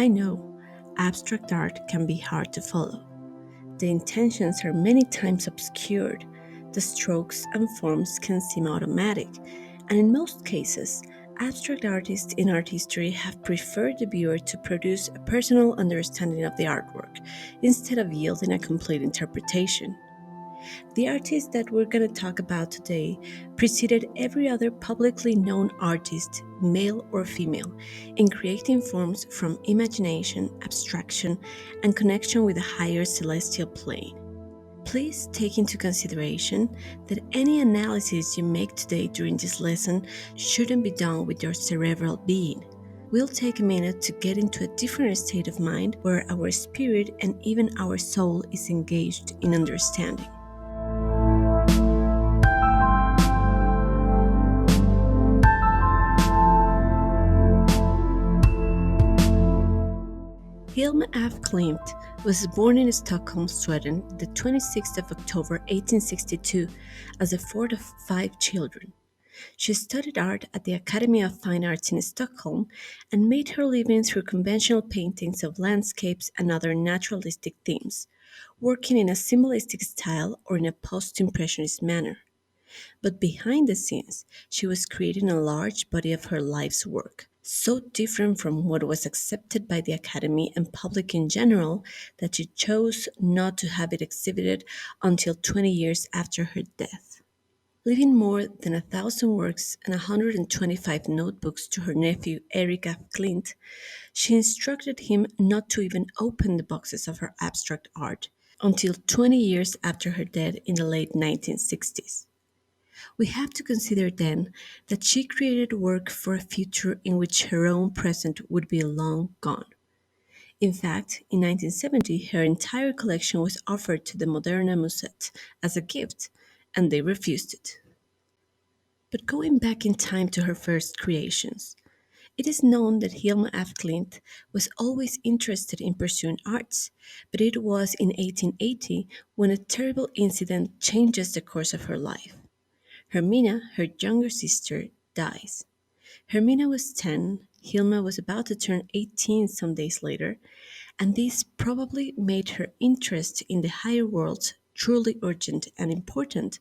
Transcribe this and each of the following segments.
I know abstract art can be hard to follow. The intentions are many times obscured, the strokes and forms can seem automatic, and in most cases, abstract artists in art history have preferred the viewer to produce a personal understanding of the artwork instead of yielding a complete interpretation. The artist that we're going to talk about today preceded every other publicly known artist, male or female, in creating forms from imagination, abstraction, and connection with the higher celestial plane. Please take into consideration that any analysis you make today during this lesson shouldn't be done with your cerebral being. We'll take a minute to get into a different state of mind where our spirit and even our soul is engaged in understanding. HILMA af Klint was born in Stockholm, Sweden, the 26th of October 1862, as the fourth of five children. She studied art at the Academy of Fine Arts in Stockholm and made her living through conventional paintings of landscapes and other naturalistic themes, working in a symbolistic style or in a post-impressionist manner. But behind the scenes, she was creating a large body of her life's work, so different from what was accepted by the Academy and public in general that she chose not to have it exhibited until 20 years after her death. Leaving more than 1,000 works and 125 notebooks to her nephew Eric F. Klint, she instructed him not to even open the boxes of her abstract art until 20 years after her death in the late 1960s. We have to consider then that she created work for a future in which her own present would be long gone. In fact, in 1970, her entire collection was offered to the Moderna Musette as a gift, and they refused it. But going back in time to her first creations, it is known that Hilma af Klint was always interested in pursuing arts, but it was in 1880 when a terrible incident changes the course of her life. Hermina, her younger sister, dies. Hermina was 10, Hilma was about to turn 18 some days later, and this probably made her interest in the higher worlds truly urgent and important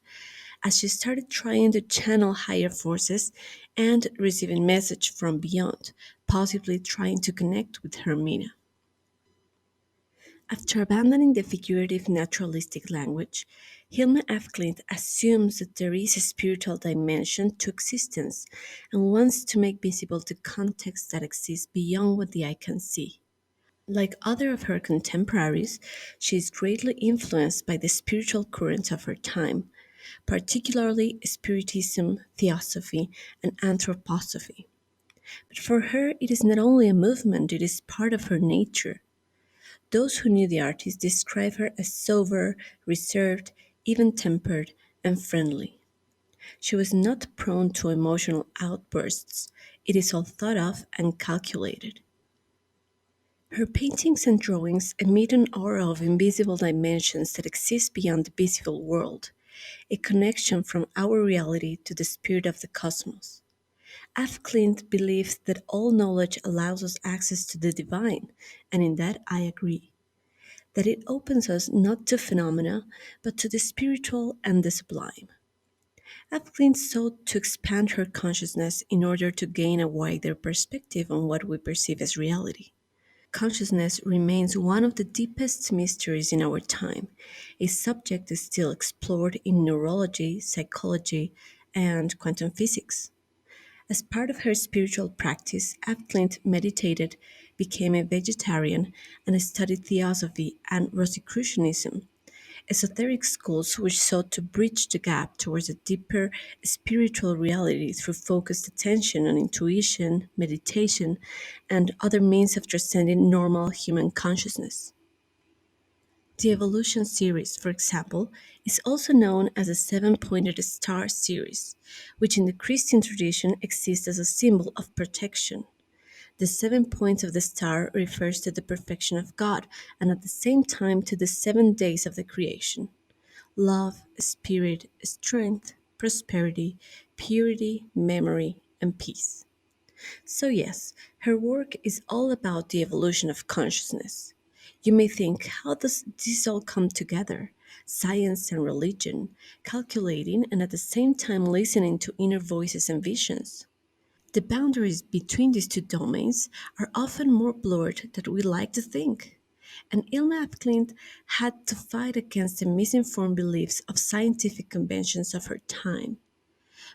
as she started trying to channel higher forces and receiving message from beyond, possibly trying to connect with Hermina. After abandoning the figurative naturalistic language, Hilma af Klint assumes that there is a spiritual dimension to existence and wants to make visible the context that exists beyond what the eye can see. Like other of her contemporaries, she is greatly influenced by the spiritual currents of her time, particularly Spiritism, Theosophy, and Anthroposophy. But for her, it is not only a movement, it is part of her nature. Those who knew the artist describe her as sober, reserved, even tempered, and friendly. She was not prone to emotional outbursts. It is all thought of and calculated. Her paintings and drawings emit an aura of invisible dimensions that exist beyond the visible world, a connection from our reality to the spirit of the cosmos. F. Clint believes that all knowledge allows us access to the divine, and in that I agree. That it opens us not to phenomena, but to the spiritual and the sublime. Evelyn sought to expand her consciousness in order to gain a wider perspective on what we perceive as reality. Consciousness remains one of the deepest mysteries in our time, a subject still explored in neurology, psychology, and quantum physics. As part of her spiritual practice, Clint meditated, became a vegetarian, and studied theosophy and Rosicrucianism, esoteric schools which sought to bridge the gap towards a deeper spiritual reality through focused attention on intuition, meditation, and other means of transcending normal human consciousness. The evolution series, for example, is also known as the seven pointed star series, which in the Christian tradition exists as a symbol of protection. The 7 points of the star refers to the perfection of God and at the same time to the 7 days of the creation. Love, spirit, strength, prosperity, purity, memory, and peace. So, yes, her work is all about the evolution of consciousness. You may think, how does this all come together? Science and religion, calculating and at the same time listening to inner voices and visions. The boundaries between these two domains are often more blurred than we like to think. And Ilma af Klint had to fight against the misinformed beliefs of scientific conventions of her time.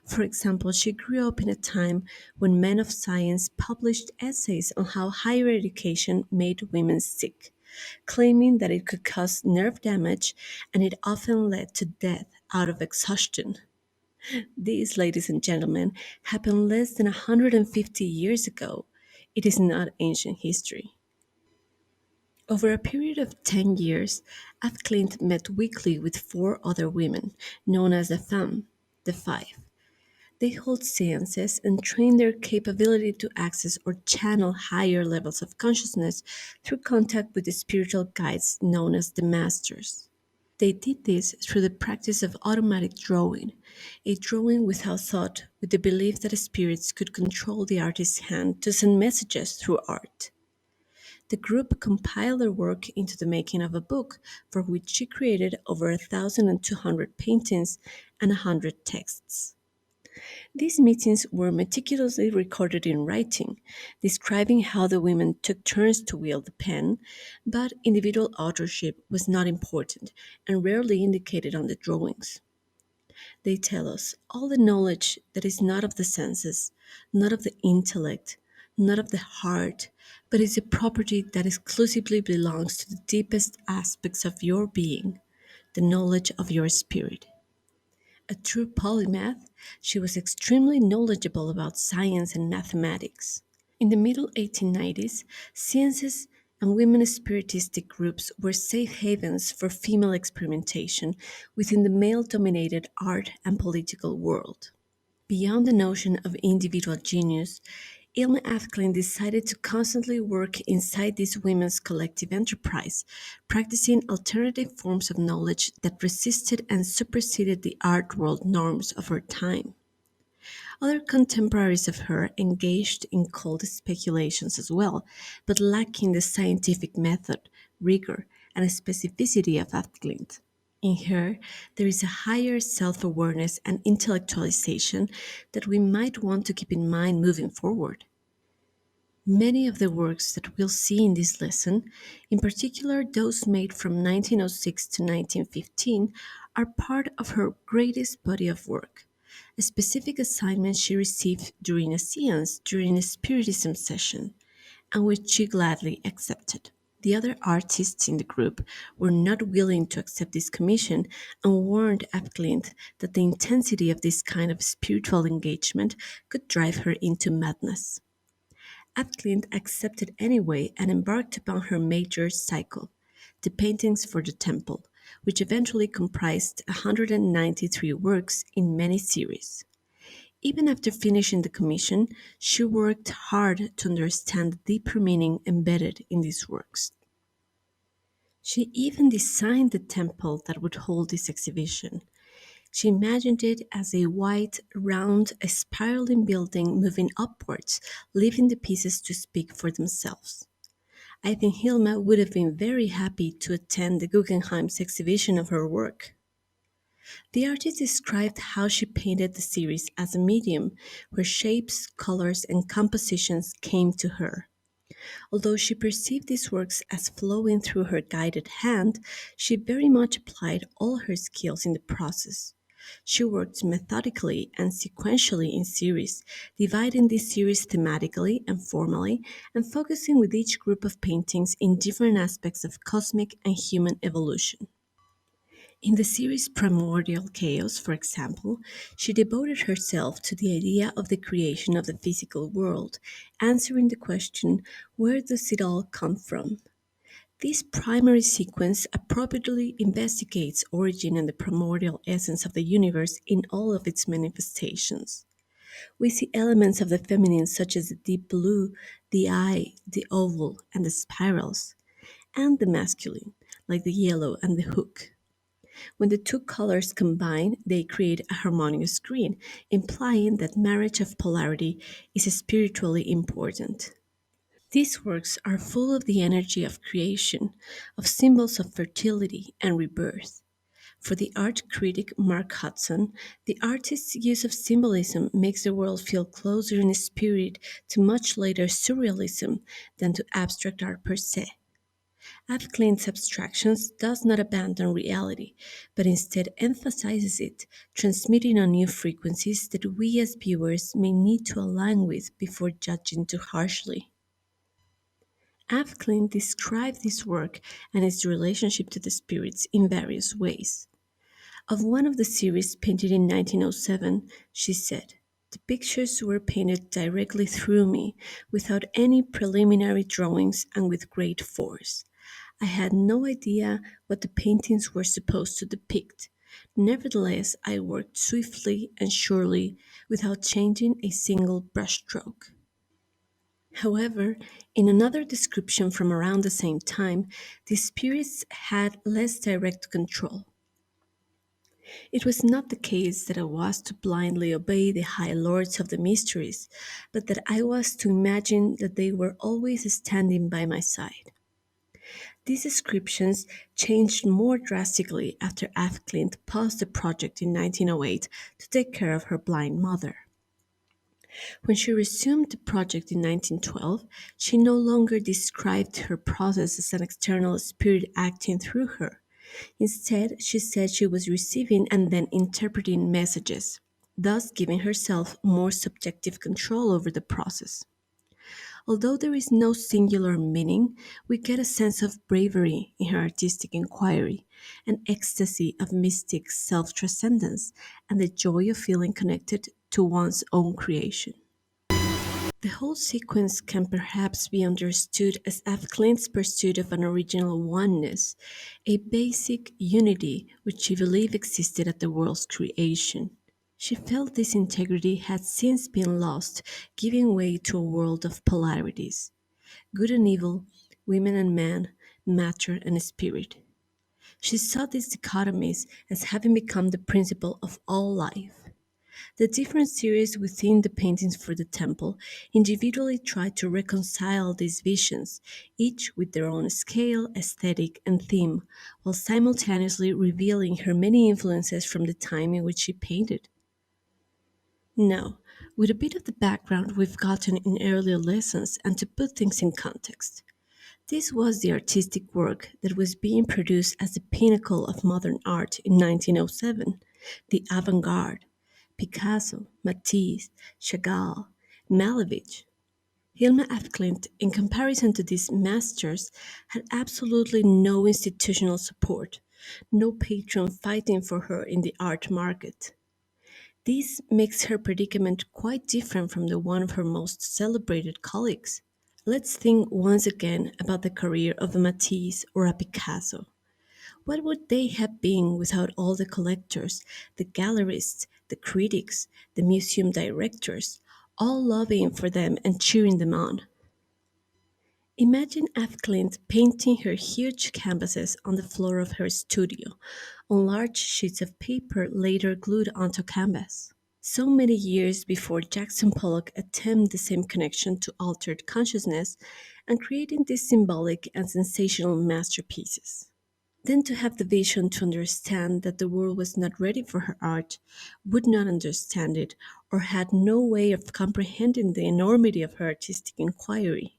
For example, she grew up in a time when men of science published essays on how higher education made women sick, claiming that it could cause nerve damage and it often led to death out of exhaustion. These, ladies and gentlemen, happened less than 150 years ago. It is not ancient history. Over a period of 10 years, Af Klint met weekly with four other women, known as the Femme, the Five. They hold seances and train their capability to access or channel higher levels of consciousness through contact with the spiritual guides known as the Masters. They did this through the practice of automatic drawing, a drawing without thought, with the belief that spirits could control the artist's hand to send messages through art. The group compiled their work into the making of a book, for which she created over 1,200 paintings and 100 texts. These meetings were meticulously recorded in writing, describing how the women took turns to wield the pen, but individual authorship was not important and rarely indicated on the drawings. They tell us all the knowledge that is not of the senses, not of the intellect, not of the heart, but is a property that exclusively belongs to the deepest aspects of your being, the knowledge of your spirit. A true polymath, she was extremely knowledgeable about science and mathematics. In the middle 1890s, sciences and women spiritistic groups were safe havens for female experimentation within the male dominated art and political world. Beyond the notion of individual genius, Ilma Afklin decided to constantly work inside this women's collective enterprise, practicing alternative forms of knowledge that resisted and superseded the art world norms of her time. Other contemporaries of her engaged in cold speculations as well, but lacking the scientific method, rigor, and specificity of Afklint. In her, there is a higher self awareness and intellectualization that we might want to keep in mind moving forward. Many of the works that we'll see in this lesson, in particular those made from 1906 to 1915, are part of her greatest body of work. A specific assignment she received during a seance during a Spiritism session, and which she gladly accepted. The other artists in the group were not willing to accept this commission and warned Apklint that the intensity of this kind of spiritual engagement could drive her into madness. Apklint accepted anyway and embarked upon her major cycle, the paintings for the temple, which eventually comprised 193 works in many series. Even after finishing the commission, she worked hard to understand the deeper meaning embedded in these works. She even designed the temple that would hold this exhibition. She imagined it as a white, round, spiraling building moving upwards, leaving the pieces to speak for themselves. I think Hilma would have been very happy to attend the Guggenheim's exhibition of her work. The artist described how she painted the series as a medium where shapes, colors, and compositions came to her. Although she perceived these works as flowing through her guided hand, she very much applied all her skills in the process. She worked methodically and sequentially in series, dividing these series thematically and formally, and focusing with each group of paintings in different aspects of cosmic and human evolution. In the series Primordial Chaos, for example, she devoted herself to the idea of the creation of the physical world, answering the question, where does it all come from? This primary sequence appropriately investigates origin and the primordial essence of the universe in all of its manifestations. We see elements of the feminine such as the deep blue, the eye, the oval, and the spirals, and the masculine, like the yellow and the hook. When the two colors combine, they create a harmonious green, implying that marriage of polarity is spiritually important. These works are full of the energy of creation, of symbols of fertility and rebirth. For the art critic Mark Hudson, the artist's use of symbolism makes the world feel closer in spirit to much later surrealism than to abstract art per se. F. Klint's abstractions does not abandon reality, but instead emphasizes it, transmitting on new frequencies that we as viewers may need to align with before judging too harshly. F. Klint described this work and its relationship to the spirits in various ways. Of one of the series painted in 1907, she said, "The pictures were painted directly through me, without any preliminary drawings and with great force. I had no idea what the paintings were supposed to depict. Nevertheless, I worked swiftly and surely without changing a single brushstroke." However, in another description from around the same time, the spirits had less direct control. It was not the case that I was to blindly obey the high lords of the mysteries, but that I was to imagine that they were always standing by my side. These descriptions changed more drastically after F. Clint paused the project in 1908 to take care of her blind mother. When she resumed the project in 1912, she no longer described her process as an external spirit acting through her. Instead, she said she was receiving and then interpreting messages, thus giving herself more subjective control over the process. Although there is no singular meaning, we get a sense of bravery in her artistic inquiry, an ecstasy of mystic self transcendence, and the joy of feeling connected to one's own creation. The whole sequence can perhaps be understood as F. Klint's pursuit of an original oneness, a basic unity which she believed existed at the world's creation. She felt this integrity had since been lost, giving way to a world of polarities good and evil, women and men, matter and spirit. She saw these dichotomies as having become the principle of all life. The different series within the paintings for the temple individually tried to reconcile these visions, each with their own scale, aesthetic, and theme, while simultaneously revealing her many influences from the time in which she painted. Now, with a bit of the background we've gotten in earlier lessons and to put things in context, this was the artistic work that was being produced as the pinnacle of modern art in 1907, the avant garde. Picasso, Matisse, Chagall, Malevich. Hilma af Klint, in comparison to these masters, had absolutely no institutional support, no patron fighting for her in the art market. This makes her predicament quite different from the one of her most celebrated colleagues. Let's think once again about the career of a Matisse or a Picasso. What would they have been without all the collectors, the gallerists, the critics, the museum directors, all lobbying for them and cheering them on? Imagine F. Clint painting her huge canvases on the floor of her studio, on large sheets of paper later glued onto canvas. So many years before Jackson Pollock attempted the same connection to altered consciousness and creating these symbolic and sensational masterpieces. Then to have the vision to understand that the world was not ready for her art, would not understand it, or had no way of comprehending the enormity of her artistic inquiry.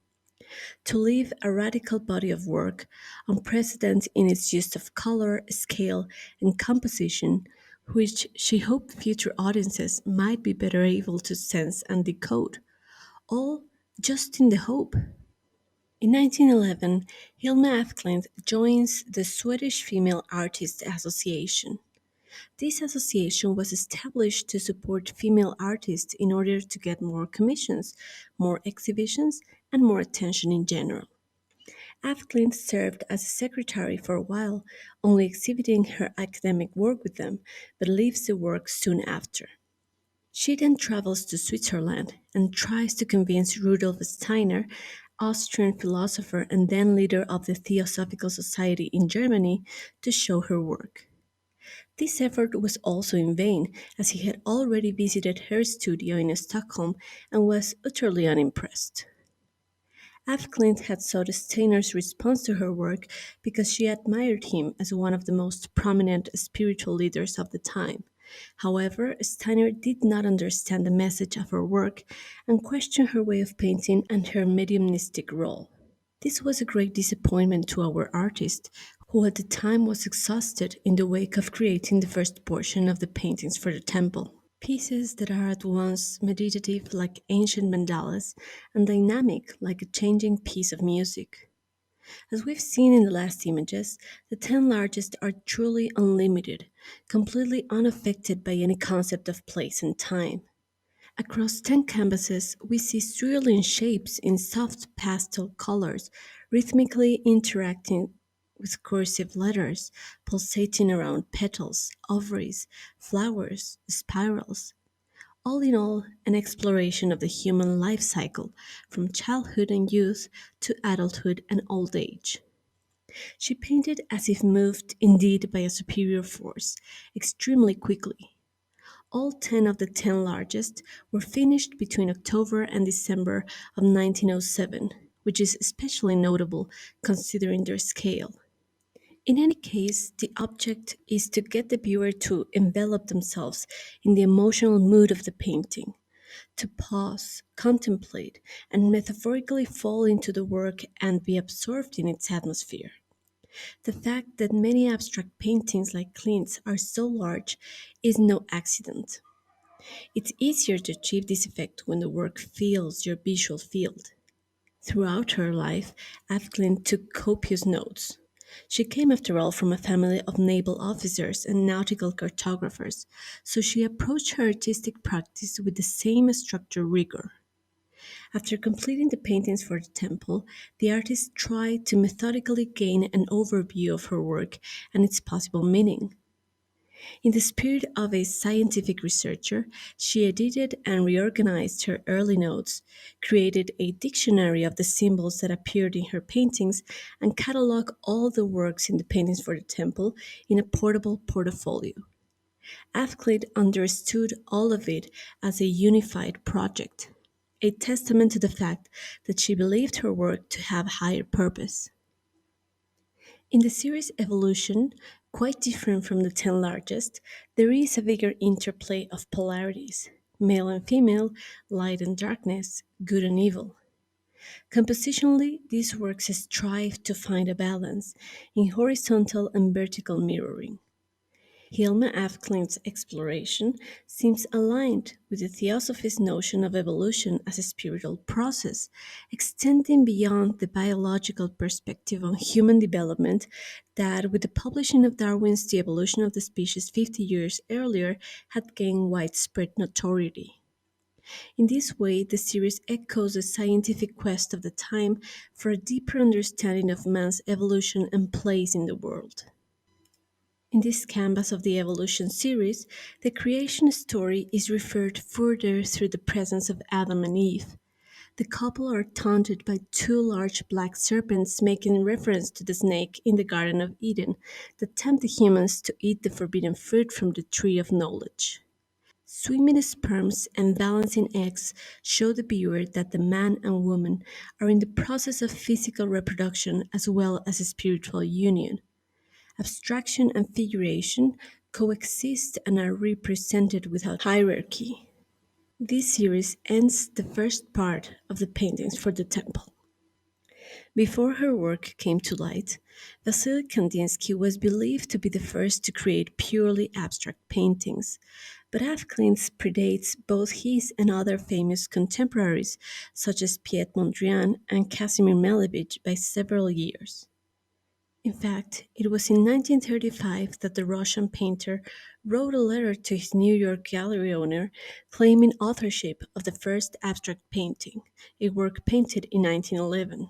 To leave a radical body of work, unprecedented in its use of color, scale, and composition, which she hoped future audiences might be better able to sense and decode, all just in the hope. In 1911, Hilma af Klint joins the Swedish Female Artists Association. This association was established to support female artists in order to get more commissions, more exhibitions, and more attention in general. Af Klint served as a secretary for a while, only exhibiting her academic work with them, but leaves the work soon after. She then travels to Switzerland and tries to convince Rudolf Steiner, Austrian philosopher and then leader of the Theosophical Society in Germany, to show her work. This effort was also in vain, as he had already visited her studio in Stockholm and was utterly unimpressed. Af Klint had sought Steiner's response to her work because she admired him as one of the most prominent spiritual leaders of the time. However, Steiner did not understand the message of her work and questioned her way of painting and her mediumistic role. This was a great disappointment to our artist, who at the time was exhausted in the wake of creating the first portion of the paintings for the temple. Pieces that are at once meditative like ancient mandalas and dynamic like a changing piece of music. As we've seen in the last images, the 10 largest are truly unlimited, completely unaffected by any concept of place and time. Across 10 canvases, we see swirling shapes in soft pastel colors, rhythmically interacting with cursive letters, pulsating around petals, ovaries, flowers, spirals. All in all, an exploration of the human life cycle, from childhood and youth to adulthood and old age. She painted as if moved indeed by a superior force, extremely quickly. All 10 of the 10 largest were finished between October and December of 1907, which is especially notable considering their scale. In any case, the object is to get the viewer to envelop themselves in the emotional mood of the painting, to pause, contemplate, and metaphorically fall into the work and be absorbed in its atmosphere. The fact that many abstract paintings like Klint's are so large is no accident. It's easier to achieve this effect when the work fills your visual field. Throughout her life, Athklint took copious notes. She came, after all, from a family of naval officers and nautical cartographers, so she approached her artistic practice with the same structured rigor. After completing the paintings for the temple, the artist tried to methodically gain an overview of her work and its possible meaning. In the spirit of a scientific researcher, she edited and reorganized her early notes, created a dictionary of the symbols that appeared in her paintings, and cataloged all the works in the paintings for the temple in a portable portfolio. Athclid understood all of it as a unified project, a testament to the fact that she believed her work to have higher purpose. In the series Evolution, quite different from the 10 largest, there is a bigger interplay of polarities male and female, light and darkness, good and evil. Compositionally, these works strive to find a balance in horizontal and vertical mirroring. Hilma af Klint's exploration seems aligned with the Theosophy's notion of evolution as a spiritual process, extending beyond the biological perspective on human development that, with the publishing of Darwin's The Evolution of the Species 50 years earlier, had gained widespread notoriety. In this way, the series echoes the scientific quest of the time for a deeper understanding of man's evolution and place in the world. In this canvas of the evolution series, the creation story is referred further through the presence of Adam and Eve. The couple are taunted by two large black serpents, making reference to the snake in the Garden of Eden that tempt the humans to eat the forbidden fruit from the tree of knowledge. Swimming sperms and balancing eggs show the viewer that the man and woman are in the process of physical reproduction as well as a spiritual union. Abstraction and figuration coexist and are represented without hierarchy. This series ends the first part of the paintings for the temple. Before her work came to light, Vasily Kandinsky was believed to be the first to create purely abstract paintings, but Avklint's predates both his and other famous contemporaries such as Piet Mondrian and Casimir Malevich by several years. In fact, it was in 1935 that the Russian painter wrote a letter to his New York gallery owner claiming authorship of the first abstract painting, a work painted in 1911.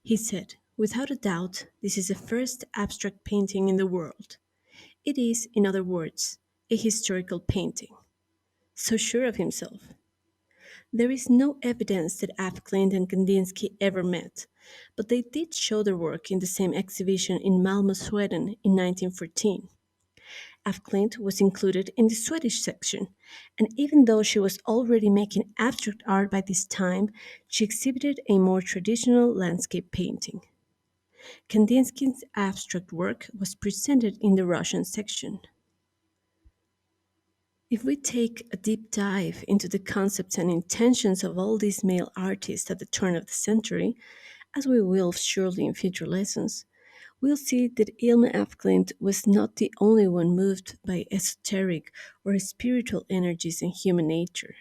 He said, "Without a doubt, this is the first abstract painting in the world. It is, in other words, a historical painting." So sure of himself. There is no evidence that Klimt and Kandinsky ever met, but they did show their work in the same exhibition in Malmö, Sweden in 1914. af Klint was included in the Swedish section, and even though she was already making abstract art by this time, she exhibited a more traditional landscape painting. Kandinsky's abstract work was presented in the Russian section. If we take a deep dive into the concepts and intentions of all these male artists at the turn of the century, as we will surely in future lessons, we'll see that Ilma af Klint was not the only one moved by esoteric or spiritual energies in human nature.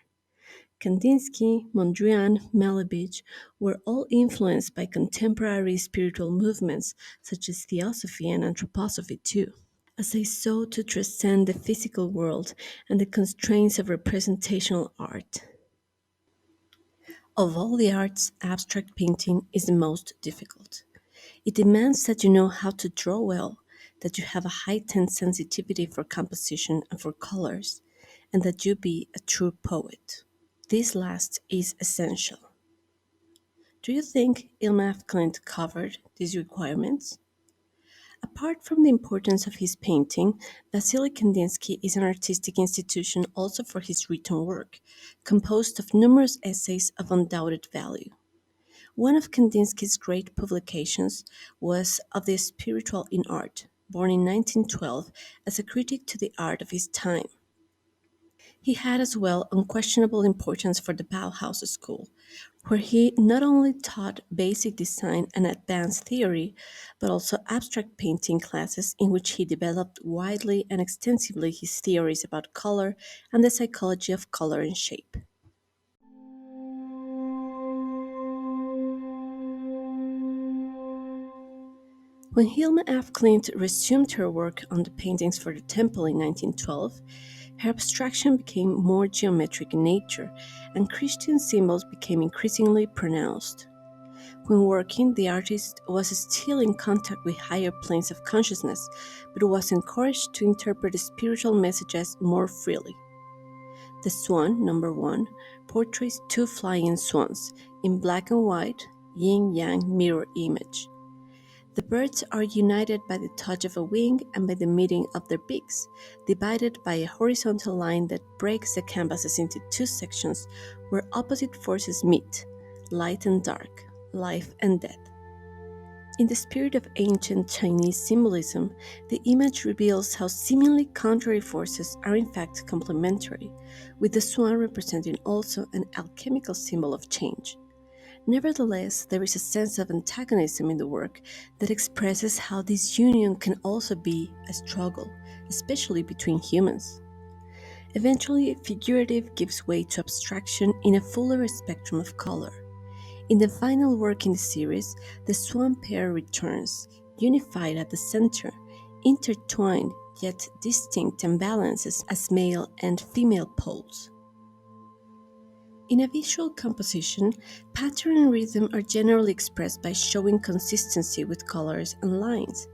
Kandinsky, Mondrian, Malevich were all influenced by contemporary spiritual movements such as theosophy and anthroposophy too. As they sought to transcend the physical world and the constraints of representational art. Of all the arts, abstract painting is the most difficult. It demands that you know how to draw well, that you have a heightened sensitivity for composition and for colors, and that you be a true poet. This last is essential. Do you think Ilma af Klint covered these requirements? Apart from the importance of his painting, Vasily Kandinsky is an artistic institution also for his written work, composed of numerous essays of undoubted value. One of Kandinsky's great publications was Of the Spiritual in Art, born in 1912 as a critic to the art of his time. He had as well unquestionable importance for the Bauhaus school, where he not only taught basic design and advanced theory, but also abstract painting classes in which he developed widely and extensively his theories about color and the psychology of color and shape. When Hilma af Klint resumed her work on the paintings for the temple in 1912, her abstraction became more geometric in nature, and Christian symbols became increasingly pronounced. When working, the artist was still in contact with higher planes of consciousness, but was encouraged to interpret spiritual messages more freely. The Swan, number 1, portrays two flying swans in black and white, yin yang mirror image. The birds are united by the touch of a wing and by the meeting of their beaks, divided by a horizontal line that breaks the canvases into two sections where opposite forces meet, light and dark, life and death. In the spirit of ancient Chinese symbolism, the image reveals how seemingly contrary forces are in fact complementary, with the swan representing also an alchemical symbol of change. Nevertheless, there is a sense of antagonism in the work that expresses how this union can also be a struggle, especially between humans. Eventually, figurative gives way to abstraction in a fuller spectrum of color. In the final work in the series, the swan pair returns, unified at the center, intertwined yet distinct and balanced as male and female poles. In a visual composition, pattern and rhythm are generally expressed by showing consistency with colors and lines.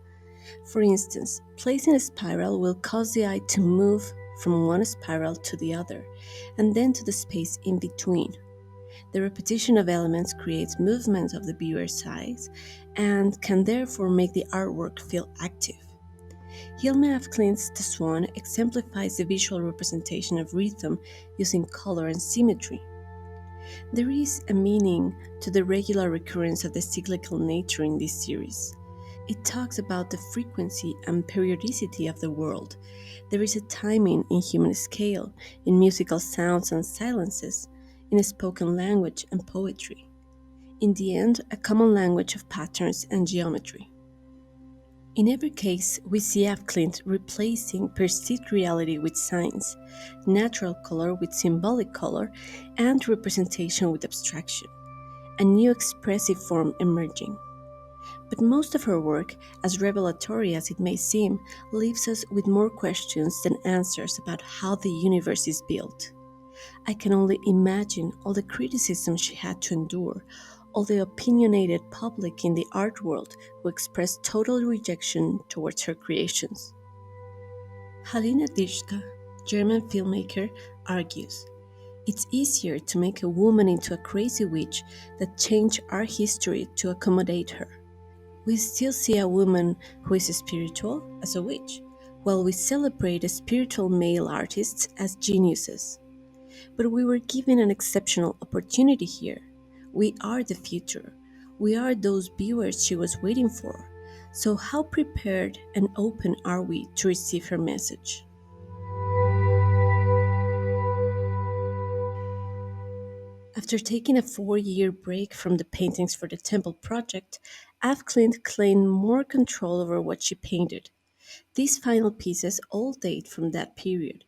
For instance, placing a spiral will cause the eye to move from one spiral to the other, and then to the space in between. The repetition of elements creates movement of the viewer's eyes and can therefore make the artwork feel active. Hilma af Klint's The Swan exemplifies the visual representation of rhythm using color and symmetry. There is a meaning to the regular recurrence of the cyclical nature in this series. It talks about the frequency and periodicity of the world. There is a timing in human scale, in musical sounds and silences, in spoken language and poetry. In the end, a common language of patterns and geometry. In every case, we see af Klint replacing perceived reality with science, natural color with symbolic color, and representation with abstraction, a new expressive form emerging. But most of her work, as revelatory as it may seem, leaves us with more questions than answers about how the universe is built. I can only imagine all the criticism she had to endure, all the opinionated public in the art world who expressed total rejection towards her creations. Halina Dishka, German filmmaker, argues, it's easier to make a woman into a crazy witch than change our history to accommodate her. We still see a woman who is spiritual as a witch, while we celebrate spiritual male artists as geniuses. But we were given an exceptional opportunity here. We are the future. We are those viewers she was waiting for. So, how prepared and open are we to receive her message? After taking a 4-year break from the paintings for the temple project, Av Klint claimed more control over what she painted. These final pieces all date from that period.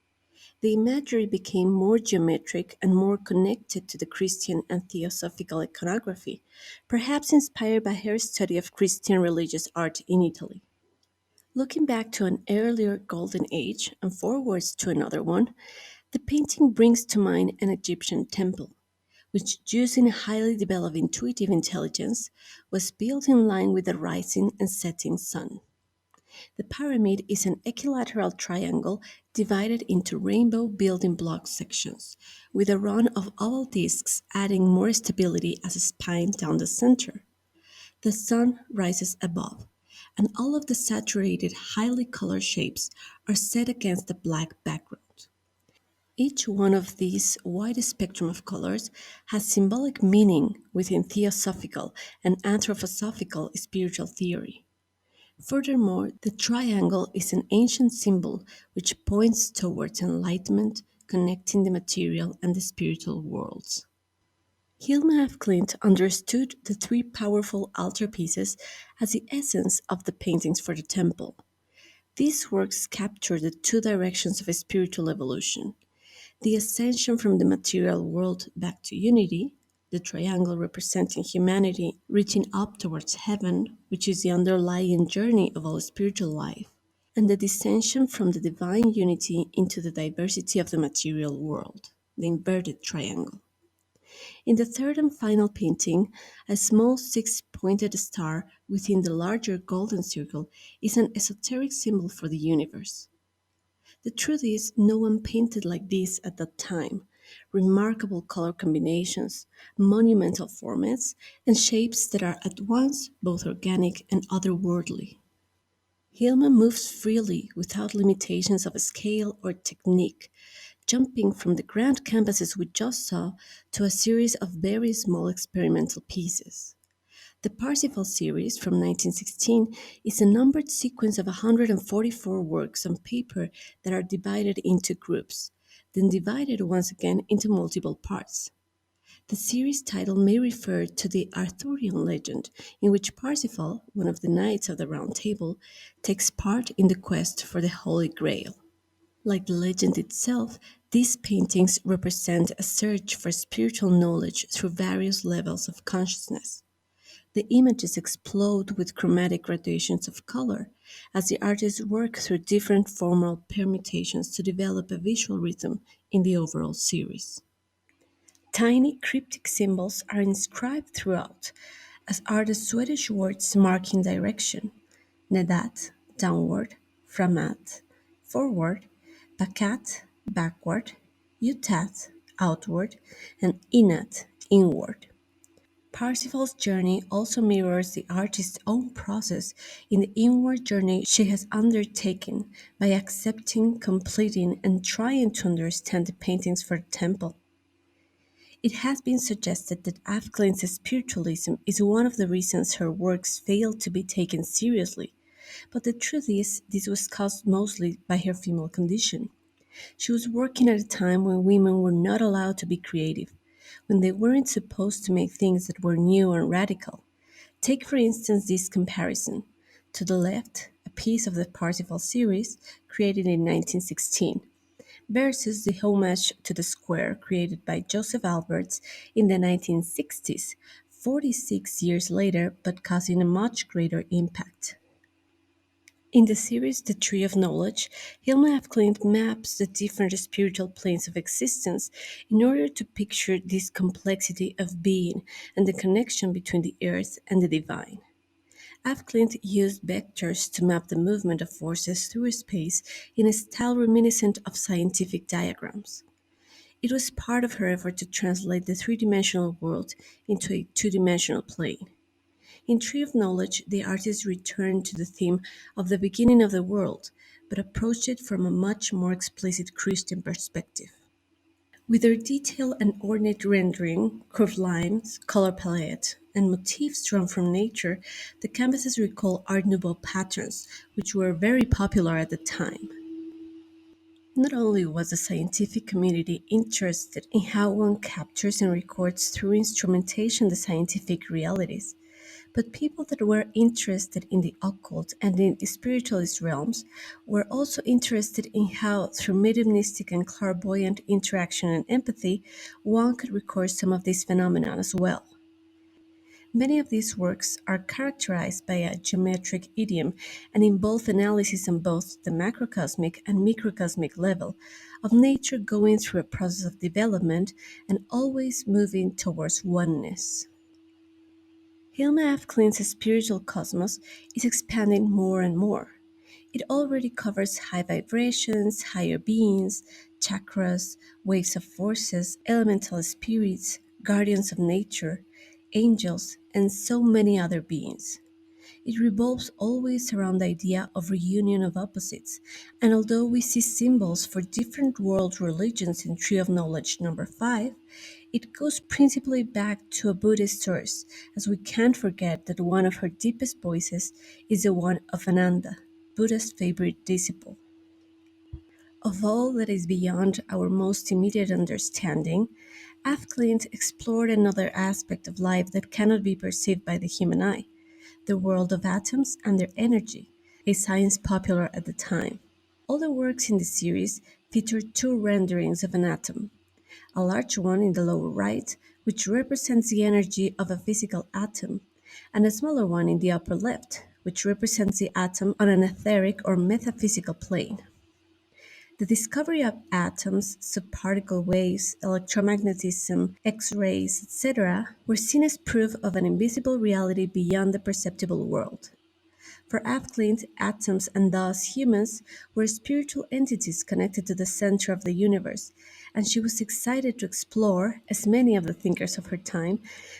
The imagery became more geometric and more connected to the Christian and theosophical iconography, perhaps inspired by her study of Christian religious art in Italy. Looking back to an earlier golden age and forwards to another one, the painting brings to mind an Egyptian temple, which, using a highly developed intuitive intelligence, was built in line with the rising and setting sun. The pyramid is an equilateral triangle divided into rainbow building block sections, with a run of oval discs adding more stability as a spine down the center. The sun rises above, and all of the saturated, highly colored shapes are set against a black background. Each one of these wide spectrum of colors has symbolic meaning within theosophical and anthroposophical spiritual theory. Furthermore, the triangle is an ancient symbol which points towards enlightenment, connecting the material and the spiritual worlds. Hilma af Klint understood the three powerful altarpieces as the essence of the paintings for the temple. These works capture the two directions of a spiritual evolution: the ascension from the material world back to unity, the triangle representing humanity reaching up towards heaven, which is the underlying journey of all spiritual life, and the descension from the divine unity into the diversity of the material world, the inverted triangle. In the third and final painting, a small six-pointed star within the larger golden circle is an esoteric symbol for the universe. The truth is, no one painted like this at that time. Remarkable color combinations, monumental formats, and shapes that are at once both organic and otherworldly. Hilma moves freely without limitations of scale or technique, jumping from the grand canvases we just saw to a series of very small experimental pieces. The Parsifal series from 1916 is a numbered sequence of 144 works on paper that are divided into groups, then divided once again into multiple parts. The series title may refer to the Arthurian legend in which Parsifal, one of the knights of the Round Table, takes part in the quest for the Holy Grail. Like the legend itself, these paintings represent a search for spiritual knowledge through various levels of consciousness. The images explode with chromatic gradations of color as the artists work through different formal permutations to develop a visual rhythm in the overall series. Tiny cryptic symbols are inscribed throughout, as are the Swedish words marking direction: nedat, downward; framåt, forward; bakåt, backward; utåt, outward; and inåt, inward. Parsifal's journey also mirrors the artist's own process in the inward journey she has undertaken by accepting, completing, and trying to understand the paintings for the temple. It has been suggested that Afklin's spiritualism is one of the reasons her works failed to be taken seriously, but the truth is this was caused mostly by her female condition. She was working at a time when women were not allowed to be creative, when they weren't supposed to make things that were new and radical. Take, for instance, this comparison. To the left, a piece of the Parsifal series, created in 1916, versus the homage to the square created by Joseph Alberts in the 1960s, 46 years later, but causing a much greater impact. In the series The Tree of Knowledge, Hilma af Klint maps the different spiritual planes of existence in order to picture this complexity of being and the connection between the earth and the divine. Af Klint used vectors to map the movement of forces through space in a style reminiscent of scientific diagrams. It was part of her effort to translate the three-dimensional world into a two-dimensional plane. In Tree of Knowledge, the artist returned to the theme of the beginning of the world, but approached it from a much more explicit Christian perspective. With their detailed and ornate rendering, curved lines, color palette, and motifs drawn from nature, the canvases recall Art Nouveau patterns, which were very popular at the time. Not only was the scientific community interested in how one captures and records through instrumentation the scientific realities, but people that were interested in the occult and in the spiritualist realms were also interested in how, through mediumistic and clairvoyant interaction and empathy, one could record some of these phenomena as well. Many of these works are characterized by a geometric idiom and involve analysis on both the macrocosmic and microcosmic level of nature going through a process of development and always moving towards oneness. Hilma af Klint's spiritual cosmos is expanding more and more. It already covers high vibrations, higher beings, chakras, waves of forces, elemental spirits, guardians of nature, angels, and so many other beings. It revolves always around the idea of reunion of opposites, and although we see symbols for different world religions in Tree of Knowledge number 5, it goes principally back to a Buddhist source, as we can't forget that one of her deepest voices is the one of Ananda, Buddha's favorite disciple. Of all that is beyond our most immediate understanding, Af Klint explored another aspect of life that cannot be perceived by the human eye, the world of atoms and their energy, a science popular at the time. All the works in the series feature two renderings of an atom, a large one in the lower right, which represents the energy of a physical atom, and a smaller one in the upper left, which represents the atom on an etheric or metaphysical plane. The discovery of atoms, subparticle waves, electromagnetism, X-rays, etc., were seen as proof of an invisible reality beyond the perceptible world. For Klint, atoms and thus humans were spiritual entities connected to the center of the universe, and she was excited to explore, as many of the thinkers of her time,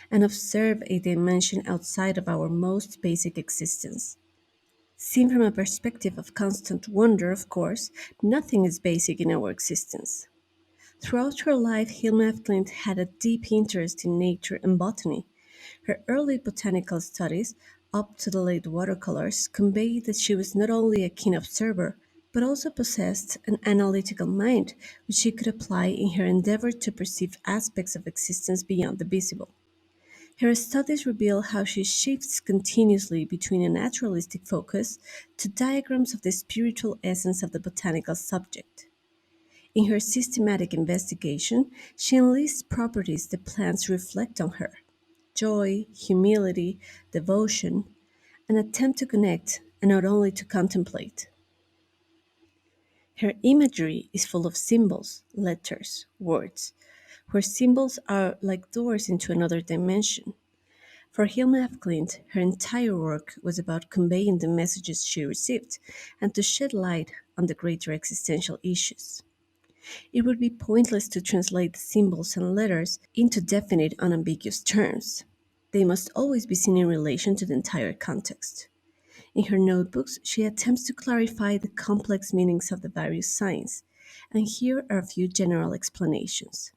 and observe a dimension outside of our most basic existence. Seen from a perspective of constant wonder, of course, nothing is basic in our existence. Throughout her life, Hilma af Klint had a deep interest in nature and botany. Her early botanical studies, up to the late watercolors, conveyed that she was not only a keen observer, but also possessed an analytical mind which she could apply in her endeavor to perceive aspects of existence beyond the visible. Her studies reveal how she shifts continuously between a naturalistic focus to diagrams of the spiritual essence of the botanical subject. In her systematic investigation, she enlists properties the plants reflect on her: joy, humility, devotion, an attempt to connect and not only to contemplate. Her imagery is full of symbols, letters, words, where symbols are like doors into another dimension. For Hilma af Klint, her entire work was about conveying the messages she received and to shed light on the greater existential issues. It would be pointless to translate the symbols and letters into definite, unambiguous terms. They must always be seen in relation to the entire context. In her notebooks, she attempts to clarify the complex meanings of the various signs, and here are a few general explanations.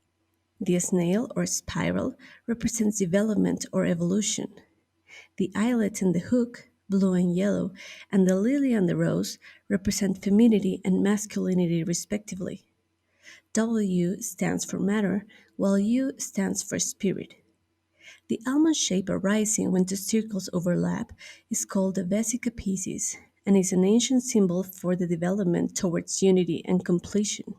The snail or spiral represents development or evolution. The eyelet and the hook, blue and yellow, and the lily and the rose represent femininity and masculinity respectively. W stands for matter, while U stands for spirit. The almond shape arising when two circles overlap is called the vesica Piscis and is an ancient symbol for the development towards unity and completion.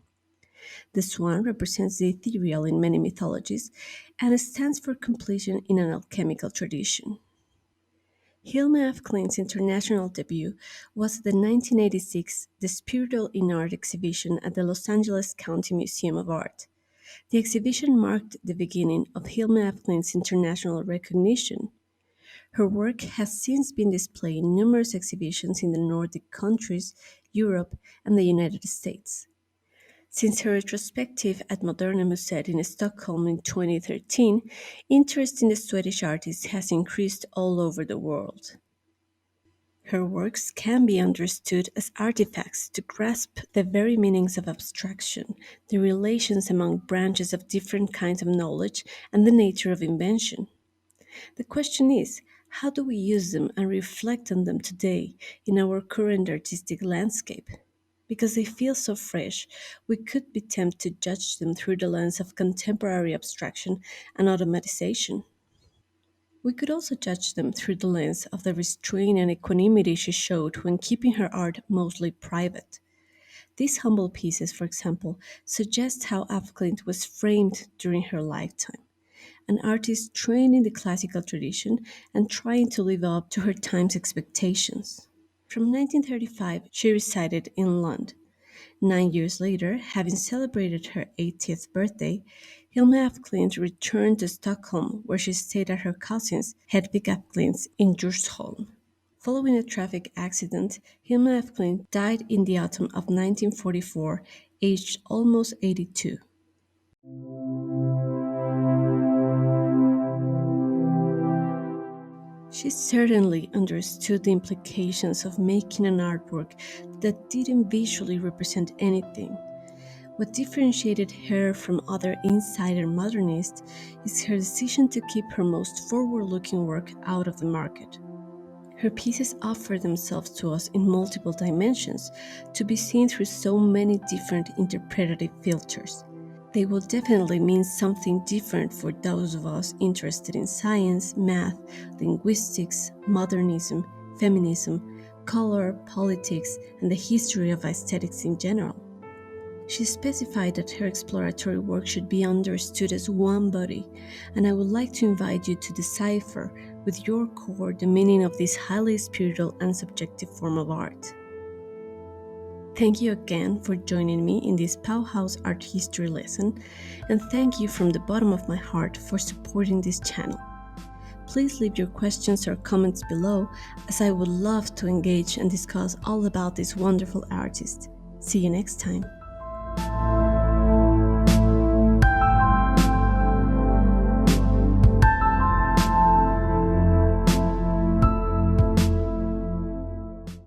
The swan represents the ethereal in many mythologies and stands for completion in an alchemical tradition. Hilma af Klint's international debut was the 1986 The Spiritual in Art exhibition at the Los Angeles County Museum of Art. The exhibition marked the beginning of Hilma af Klint's international recognition. Her work has since been displayed in numerous exhibitions in the Nordic countries, Europe, and the United States. Since her retrospective at Moderna Museet in Stockholm in 2013, interest in the Swedish artist has increased all over the world. Her works can be understood as artifacts to grasp the very meanings of abstraction, the relations among branches of different kinds of knowledge, and the nature of invention. The question is, how do we use them and reflect on them today in our current artistic landscape? Because they feel so fresh, we could be tempted to judge them through the lens of contemporary abstraction and automatization. We could also judge them through the lens of the restraint and equanimity she showed when keeping her art mostly private. These humble pieces, for example, suggest how Af Klint was framed during her lifetime, an artist trained in the classical tradition and trying to live up to her time's expectations. From 1935, she resided in Lund. 9 years later, having celebrated her 80th birthday, Hilma af Klint returned to Stockholm, where she stayed at her cousin's, Hedvig af Klint's, in Djursholm. Following a traffic accident, Hilma af Klint died in the autumn of 1944, aged almost 82. She certainly understood the implications of making an artwork that didn't visually represent anything. What differentiated her from other insider modernists is her decision to keep her most forward looking work out of the market. Her pieces offer themselves to us in multiple dimensions, to be seen through so many different interpretative filters. They will definitely mean something different for those of us interested in science, math, linguistics, modernism, feminism, color, politics, and the history of aesthetics in general. She specified that her exploratory work should be understood as one body, and I would like to invite you to decipher with your core the meaning of this highly spiritual and subjective form of art. Thank you again for joining me in this Powerhouse art history lesson, and thank you from the bottom of my heart for supporting this channel. Please leave your questions or comments below, as I would love to engage and discuss all about this wonderful artist. See you next time.